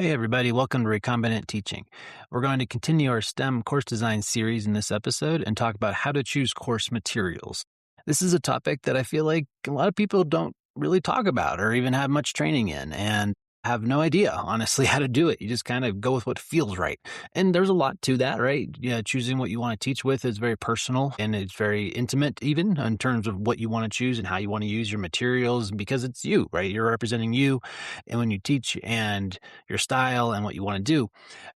Hey, everybody, welcome to Recombinant Teaching. We're going to continue our STEM course design series in this episode and talk about how to choose course materials. This is a topic that I feel like a lot of people don't really talk about or even have much training in and have no idea, honestly, how to do it. You just kind of go with what feels right. And there's a lot to that, right? Yeah, choosing what you want to teach with is very personal and it's very intimate, even in terms of what you want to choose and how you want to use your materials because it's you, right? You're representing you and when you teach and your style and what you want to do.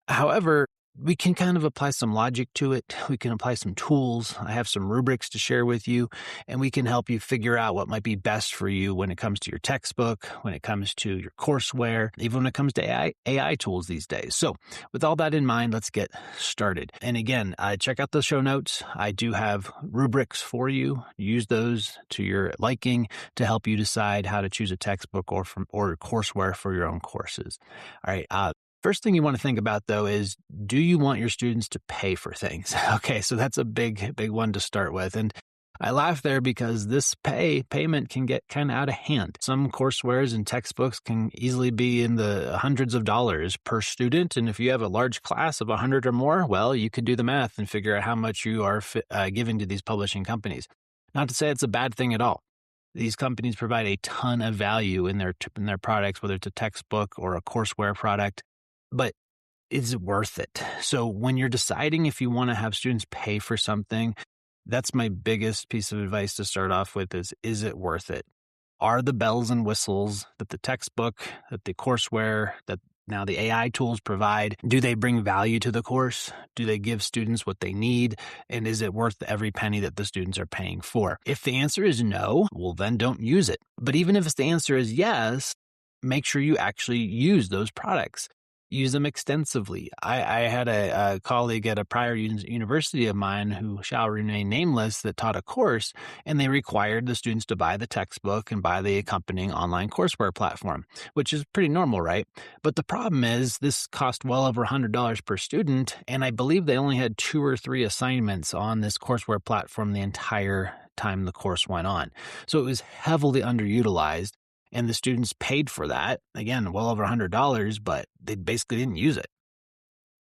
However, we can kind of apply some logic to it. We can apply some tools. I have some rubrics to share with you, and we can help you figure out what might be best for you when it comes to your textbook, when it comes to your courseware, even when it comes to AI tools these days. So, with all that in mind, let's get started. And again, check out the show notes. I do have rubrics for you. Use those to your liking to help you decide how to choose a textbook or courseware for your own courses. All right. First thing you want to think about, though, is do you want your students to pay for things? Okay, so that's a big one to start with. And I laugh there because this payment can get kind of out of hand. Some coursewares and textbooks can easily be in the hundreds of dollars per student. And if you have a large class of 100 or more, well, you could do the math and figure out how much you are giving to these publishing companies. Not to say it's a bad thing at all. These companies provide a ton of value in their products, whether it's a textbook or a courseware product. But is it worth it? So when you're deciding if you want to have students pay for something, that's my biggest piece of advice to start off with is it worth it? Are the bells and whistles that the textbook, that the courseware, that now the AI tools provide, do they bring value to the course? Do they give students what they need? And is it worth every penny that the students are paying for? If the answer is no, well, then don't use it. But even if the answer is yes, make sure you actually use those products. Use them extensively. I had a colleague at a prior university of mine who shall remain nameless that taught a course, and they required the students to buy the textbook and buy the accompanying online courseware platform, which is pretty normal, right? But the problem is this cost well over $100 per student, and I believe they only had 2 or 3 assignments on this courseware platform the entire time the course went on. So it was heavily underutilized. And the students paid for that, again, well over $100, but they basically didn't use it.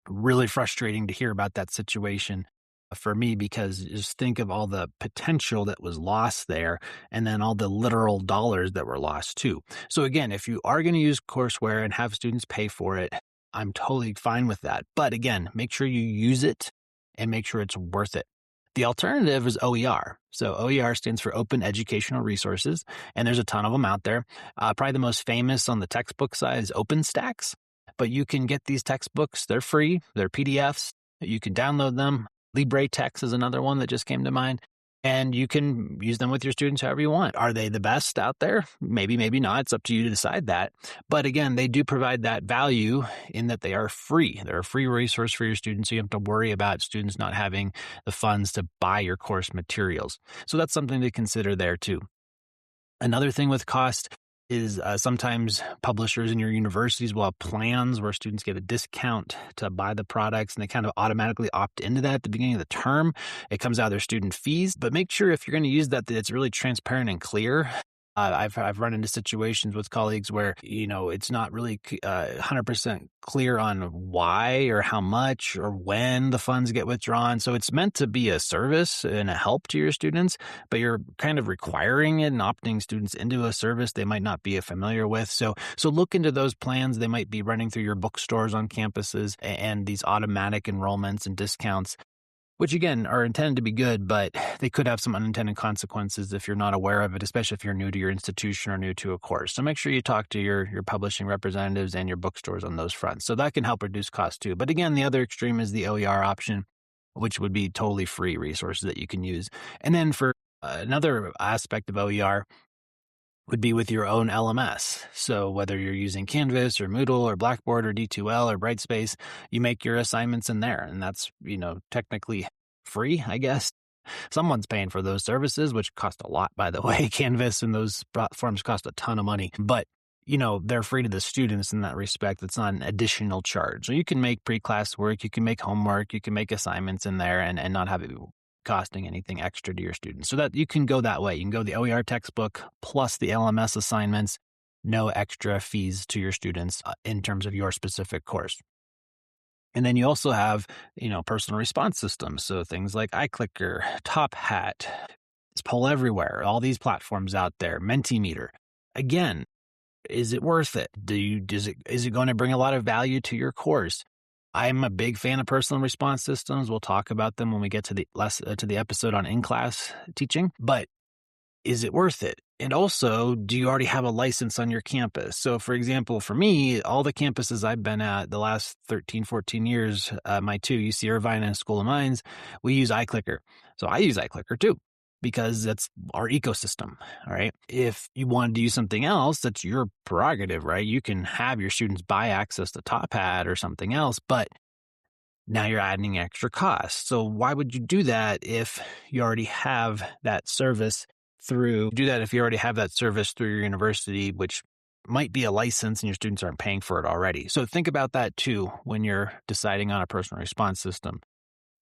Really frustrating to hear about that situation for me because just think of all the potential that was lost there and then all the literal dollars that were lost too. So again, if you are going to use courseware and have students pay for it, I'm totally fine with that. But again, make sure you use it and make sure it's worth it. The alternative is OER. So OER stands for Open Educational Resources, and there's a ton of them out there. Probably the most famous on the textbook side is OpenStax, but you can get these textbooks. They're free. They're PDFs. You can download them. LibreText is another one that just came to mind. And you can use them with your students however you want. Are they the best out there? Maybe, maybe not. It's up to you to decide that. But again, they do provide that value in that they are free. They're a free resource for your students, so you don't have to worry about students not having the funds to buy your course materials. So that's something to consider there too. Another thing with cost is sometimes publishers in your universities will have plans where students get a discount to buy the products and they kind of automatically opt into that at the beginning of the term. It comes out of their student fees, but make sure if you're going to use that it's really transparent and clear. I've run into situations with colleagues where, it's not really 100% clear on why or how much or when the funds get withdrawn. So it's meant to be a service and a help to your students, but you're kind of requiring it and opting students into a service they might not be familiar with. So look into those plans. They might be running through your bookstores on campuses and these automatic enrollments and discounts, which again are intended to be good, but they could have some unintended consequences if you're not aware of it, especially if you're new to your institution or new to a course. So make sure you talk to your publishing representatives and your bookstores on those fronts. So that can help reduce costs too. But again, the other extreme is the OER option, which would be totally free resources that you can use. And then for another aspect of OER, would be with your own LMS. So whether you're using Canvas or Moodle or Blackboard or D2L or Brightspace, you make your assignments in there. And that's, technically free, I guess. Someone's paying for those services, which cost a lot, by the way. Canvas and those platforms cost a ton of money. But, they're free to the students in that respect. It's not an additional charge. So you can make pre-class work, you can make homework, you can make assignments in there and not have it costing anything extra to your students. So that you can go that way. You can go the OER textbook plus the LMS assignments no extra fees to your students in terms of your specific course. And then you also have, personal response systems. So things like iClicker, Top Hat, it's Poll Everywhere, all these platforms out there, Mentimeter. Again, is it worth it? Is it going to bring a lot of value to your course? I'm a big fan of personal response systems. We'll talk about them when we get to the episode on in-class teaching. But is it worth it? And also, do you already have a license on your campus? So, for example, for me, all the campuses I've been at the last 13, 14 years, my two, UC Irvine and School of Mines, we use iClicker. So I use iClicker too, because that's our ecosystem. All right. If you wanted to use something else, that's your prerogative, right? You can have your students buy access to Top Hat or something else, but now you're adding extra costs. So why would you do that if you already have that service through your university, which might be a license and your students aren't paying for it already? So think about that too when you're deciding on a personal response system.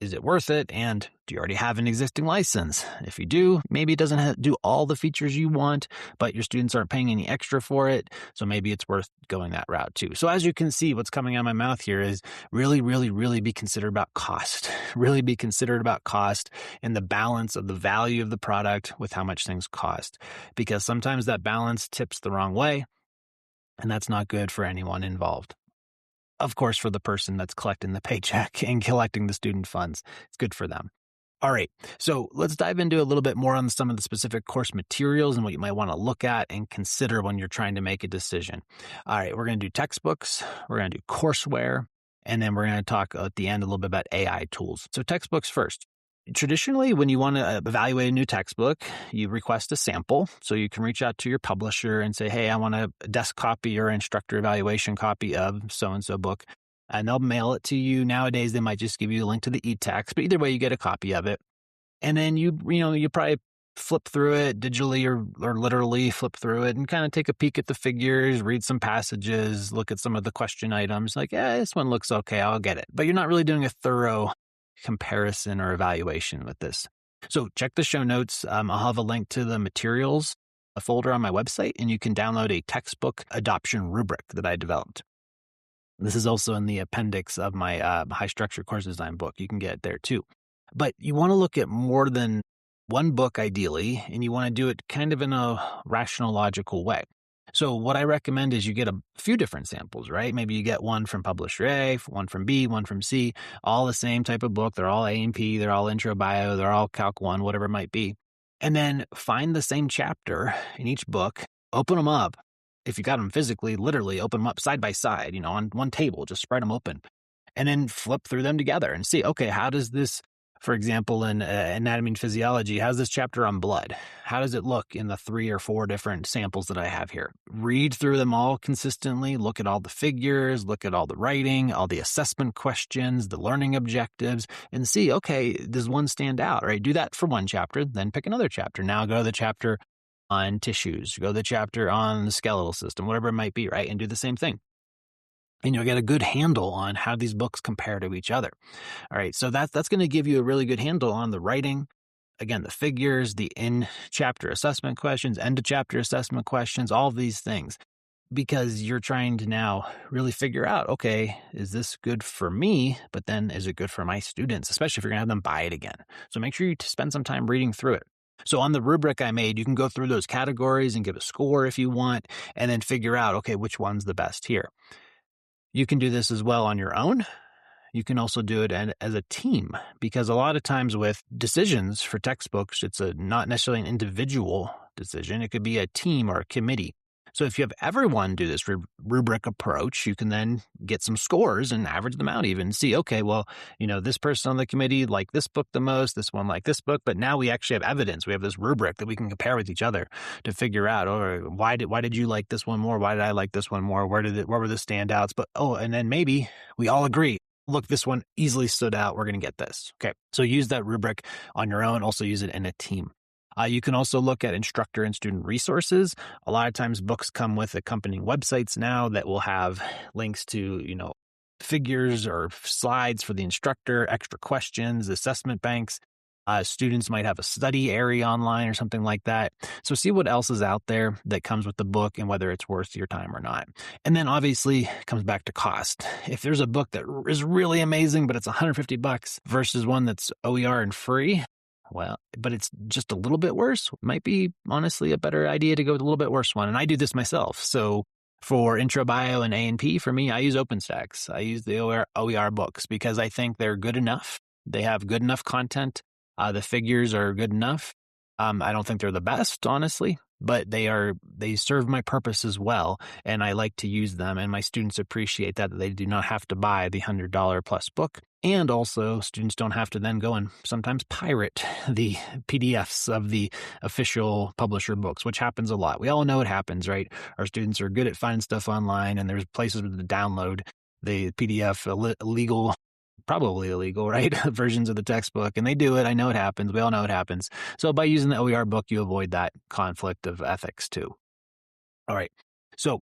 Is it worth it? And do you already have an existing license? If you do, maybe it doesn't do all the features you want, but your students aren't paying any extra for it. So maybe it's worth going that route too. So as you can see, what's coming out of my mouth here is really, really, really be considerate about cost. Really be considerate about cost and the balance of the value of the product with how much things cost. Because sometimes that balance tips the wrong way, and that's not good for anyone involved. Of course, for the person that's collecting the paycheck and collecting the student funds, it's good for them. All right, so let's dive into a little bit more on some of the specific course materials and what you might want to look at and consider when you're trying to make a decision. All right, we're going to do textbooks, we're going to do courseware, and then we're going to talk at the end a little bit about AI tools. So textbooks first. Traditionally, when you want to evaluate a new textbook, you request a sample. So you can reach out to your publisher and say, hey, I want a desk copy or instructor evaluation copy of so-and-so book. And they'll mail it to you. Nowadays, they might just give you a link to the e-text, but either way, you get a copy of it. And then you probably flip through it digitally or literally flip through it and kind of take a peek at the figures, read some passages, look at some of the question items. Like, this one looks okay, I'll get it. But you're not really doing a thorough comparison or evaluation with this. So check the show notes. I'll have a link to the materials, a folder on my website, and you can download a textbook adoption rubric that I developed. This is also in the appendix of my high structure course design book. You can get it there too. But you want to look at more than one book ideally, and you want to do it kind of in a rational, logical way. So what I recommend is you get a few different samples, right? Maybe you get one from publisher A, one from B, one from C, all the same type of book. They're all A&P, they're all intro bio, they're all Calc 1, whatever it might be. And then find the same chapter in each book, open them up. If you got them physically, literally open them up side by side, on one table, just spread them open. And then flip through them together and see, okay, how does this, for example, in anatomy and physiology, how's this chapter on blood? How does it look in the 3 or 4 different samples that I have here? Read through them all consistently, look at all the figures, look at all the writing, all the assessment questions, the learning objectives, and see, okay, does one stand out, right? Do that for one chapter, then pick another chapter. Now go to the chapter on tissues, go to the chapter on the skeletal system, whatever it might be, right? And do the same thing. And you'll get a good handle on how these books compare to each other. All right, so that's going to give you a really good handle on the writing, again, the figures, the in-chapter assessment questions, end-of-chapter assessment questions, all of these things, because you're trying to now really figure out, okay, is this good for me? But then is it good for my students, especially if you're going to have them buy it again? So make sure you spend some time reading through it. So on the rubric I made, you can go through those categories and give a score if you want, and then figure out, okay, which one's the best here. You can do this as well on your own. You can also do it as a team, because a lot of times with decisions for textbooks, it's not necessarily an individual decision. It could be a team or a committee. So if you have everyone do this rubric approach, you can then get some scores and average them out even. See, okay, well, this person on the committee liked this book the most, this one liked this book, but now we actually have evidence. We have this rubric that we can compare with each other to figure out, why did you like this one more? Why did I like this one more? Where were the standouts? But, and then maybe we all agree. Look, this one easily stood out. We're going to get this. Okay. So use that rubric on your own. Also use it in a team. You can also look at instructor and student resources. A lot of times books come with accompanying websites now that will have links to, figures or slides for the instructor, extra questions, assessment banks. Students might have a study area online or something like that. So see what else is out there that comes with the book and whether it's worth your time or not. And then obviously it comes back to cost. If there's a book that is really amazing, but it's $150 versus one that's OER and free, well, but it's just a little bit worse, might be honestly a better idea to go with a little bit worse one. And I do this myself. So for intro bio and A&P, for me, I use OpenStax. I use the OER books because I think they're good enough. They have good enough content. The figures are good enough. I don't think they're the best, honestly, but they serve my purpose as well. And I like to use them. And my students appreciate that they do not have to buy the $100 plus book. And also students don't have to then go and sometimes pirate the PDFs of the official publisher books, which happens a lot. We all know it happens, right? Our students are good at finding stuff online and there's places to download the PDF illegal, probably illegal, right? Versions of the textbook. And they do it. I know it happens. We all know it happens. So by using the OER book, you avoid that conflict of ethics too. All right. So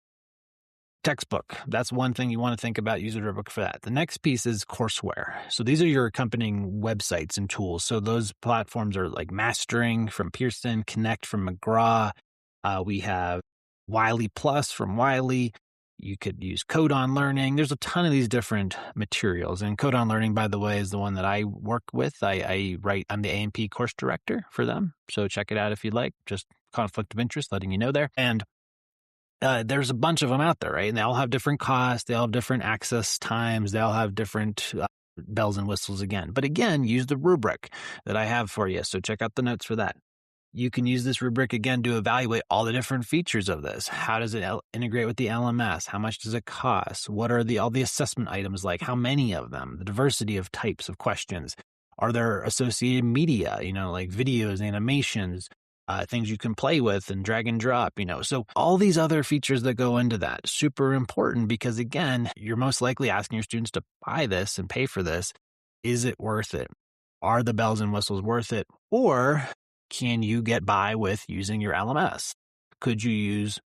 textbook. That's one thing you want to think about. Use a rubric for that. The next piece is courseware. So these are your accompanying websites and tools. So those platforms are like Mastering from Pearson, Connect from McGraw. We have Wiley Plus from Wiley. You could use Code on Learning. There's a ton of these different materials. And Code on Learning, by the way, is the one that I work with. I'm the A&P course director for them. So check it out if you'd like. Just conflict of interest, letting you know there. And there's a bunch of them out there, right? And they all have different costs. They all have different access times. They all have different bells and whistles again. But again, use the rubric that I have for you. So check out the notes for that. You can use this rubric again to evaluate all the different features of this. How does it integrate with the LMS? How much does it cost? What are all the assessment items like? How many of them? The diversity of types of questions. Are there associated media, like videos, animations, things you can play with and drag and drop, So all these other features that go into that, super important because again, you're most likely asking your students to buy this and pay for this. Is it worth it? Are the bells and whistles worth it? Or can you get by with using your LMS? Could you use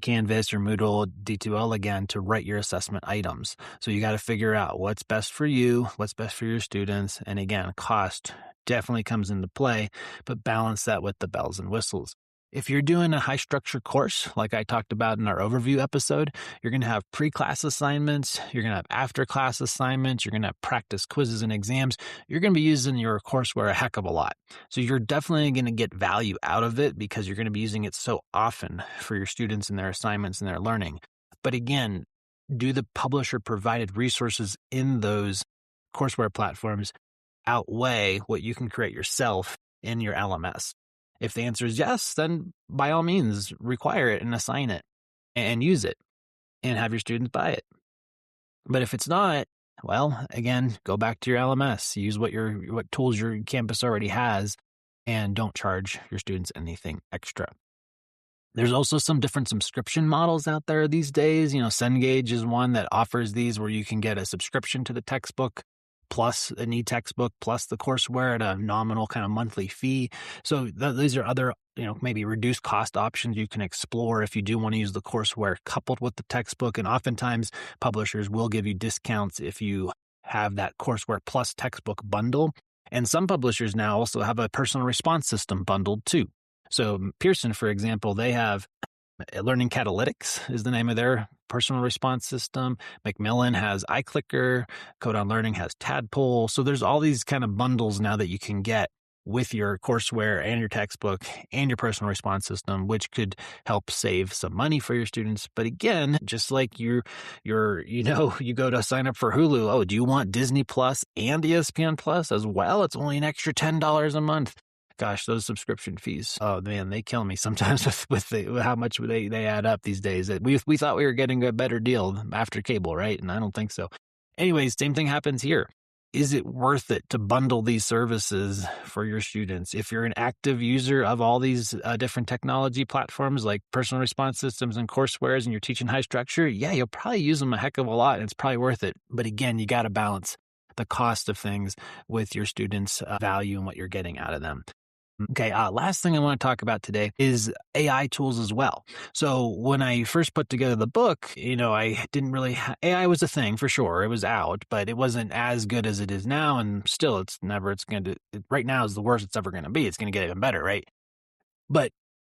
Canvas or Moodle D2L again to write your assessment items? So you got to figure out what's best for you, what's best for your students. And again, cost definitely comes into play, but balance that with the bells and whistles. If you're doing a high structure course, like I talked about in our overview episode, you're going to have pre-class assignments, you're going to have after-class assignments, you're going to have practice quizzes and exams. You're going to be using your courseware a heck of a lot. So you're definitely going to get value out of it because you're going to be using it so often for your students and their assignments and their learning. But again, do the publisher provided resources in those courseware platforms outweigh what you can create yourself in your LMS? If the answer is yes, then by all means, require it and assign it and use it and have your students buy it. But if it's not, well, again, go back to your LMS, use what tools your campus already has, and don't charge your students anything extra. There's also some different subscription models out there these days. Cengage is one that offers these where you can get a subscription to the textbook plus an e-textbook, plus the courseware at a nominal kind of monthly fee. So these are other, maybe reduced cost options you can explore if you do want to use the courseware coupled with the textbook. And oftentimes publishers will give you discounts if you have that courseware plus textbook bundle. And some publishers now also have a personal response system bundled too. So Pearson, for example, they have Learning Catalytics is the name of their personal response system. Macmillan has iClicker. Code on Learning has Tadpole. So there's all these kind of bundles now that you can get with your courseware and your textbook and your personal response system, which could help save some money for your students. But again, just like you go to sign up for Hulu. Oh, do you want Disney Plus and ESPN Plus as well? It's only an extra $10 a month. Gosh, those subscription fees. Oh man, they kill me sometimes with how much they add up these days. We thought we were getting a better deal after cable, right? And I don't think so. Anyways, same thing happens here. Is it worth it to bundle these services for your students? If you're an active user of all these different technology platforms like personal response systems and courseware and you're teaching high structure, yeah, you'll probably use them a heck of a lot and it's probably worth it. But again, you got to balance the cost of things with your students' value and what you're getting out of them. Okay, last thing I want to talk about today is AI tools as well. So when I first put together the book, I didn't really AI was a thing for sure. It was out, but it wasn't as good as it is now. And still, it's going to, right now is the worst it's ever going to be. It's going to get even better, right? But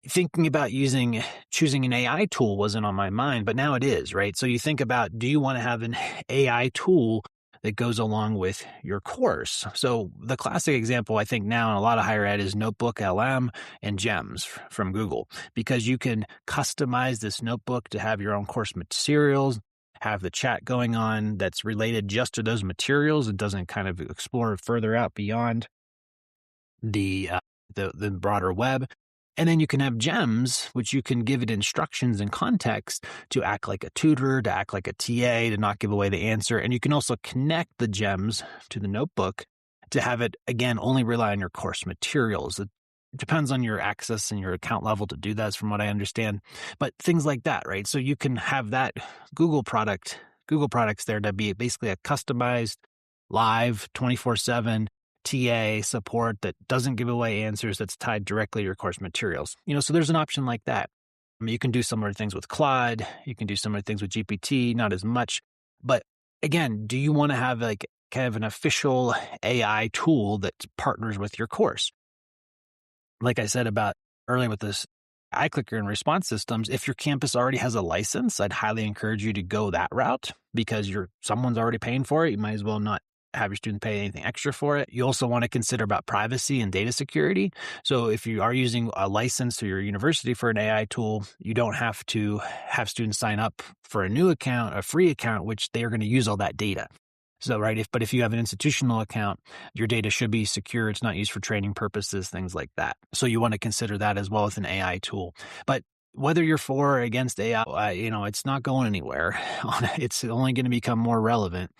thinking about choosing an AI tool wasn't on my mind, but now it is, right? So you think about, do you want to have an AI tool that goes along with your course? So the classic example I think now in a lot of higher ed is Notebook LM and Gems from Google, because you can customize this notebook to have your own course materials, have the chat going on that's related just to those materials. It doesn't kind of explore further out beyond the the broader web. And then you can have gems, which you can give it instructions and context to act like a tutor, to act like a TA, to not give away the answer. And you can also connect the gems to the notebook to have it, again, only rely on your course materials. It depends on your access and your account level to do that, from what I understand. But things like that, right? So you can have that Google products there to be basically a customized, live, 24/7 TA support that doesn't give away answers, that's tied directly to your course materials. So there's an option like that. I mean, you can do similar things with Claude. You can do similar things with GPT, not as much. But again, do you want to have like kind of an official AI tool that partners with your course? Like I said about earlier with this iClicker and response systems, if your campus already has a license, I'd highly encourage you to go that route, because someone's already paying for it. You might as well not have your student pay anything extra for it. You also want to consider about privacy and data security. So if you are using a license through your university for an AI tool, you don't have to have students sign up for a new account, a free account, which they are going to use all that data. So, right, but if you have an institutional account, your data should be secure. It's not used for training purposes, things like that. So you want to consider that as well with an AI tool. But whether you're for or against AI, it's not going anywhere. It's only going to become more relevant,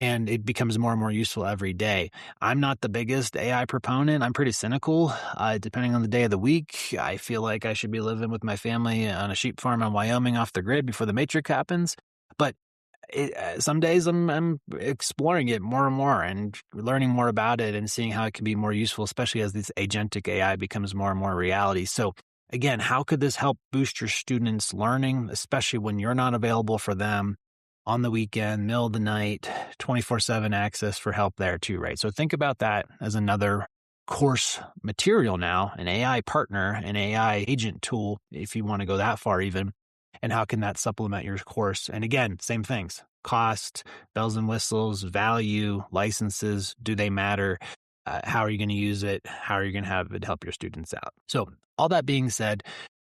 and it becomes more and more useful every day. I'm not the biggest AI proponent. I'm pretty cynical. Depending on the day of the week, I feel like I should be living with my family on a sheep farm in Wyoming off the grid before the Matrix happens. But some days I'm exploring it more and more and learning more about it and seeing how it can be more useful, especially as this agentic AI becomes more and more reality. So again, how could this help boost your students' learning, especially when you're not available for them on the weekend, middle of the night, 24/7 access for help there too, right? So think about that as another course material now, an AI partner, an AI agent tool, if you want to go that far even. And how can that supplement your course? And again, same things: cost, bells and whistles, value, licenses. Do they matter? How are you going to use it? How are you going to have it help your students out? So all that being said,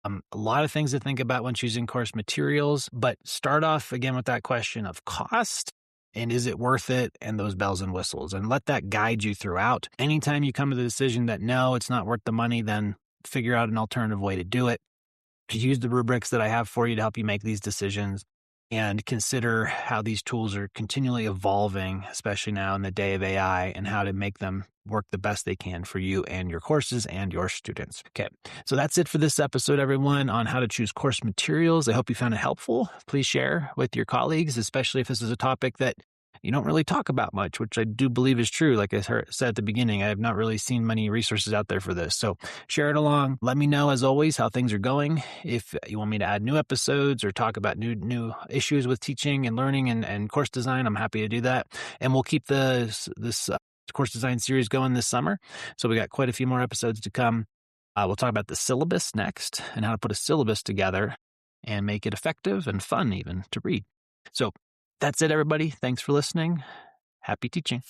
a lot of things to think about when choosing course materials, but start off again with that question of cost. And is it worth it? And those bells and whistles, and let that guide you throughout. Anytime you come to the decision that no, it's not worth the money, then figure out an alternative way to do it. Use the rubrics that I have for you to help you make these decisions, and consider how these tools are continually evolving, especially now in the day of AI, and how to make them work the best they can for you and your courses and your students. Okay, so that's it for this episode, everyone, on how to choose course materials. I hope you found it helpful. Please share with your colleagues, especially if this is a topic that you don't really talk about much, which I do believe is true. Like I said at the beginning, I have not really seen many resources out there for this. So share it along. Let me know, as always, how things are going. If you want me to add new episodes or talk about new issues with teaching and learning and course design, I'm happy to do that. And we'll keep this course design series going this summer. So we got quite a few more episodes to come. We'll talk about the syllabus next and how to put a syllabus together and make it effective and fun even to read. So that's it, everybody. Thanks for listening. Happy teaching.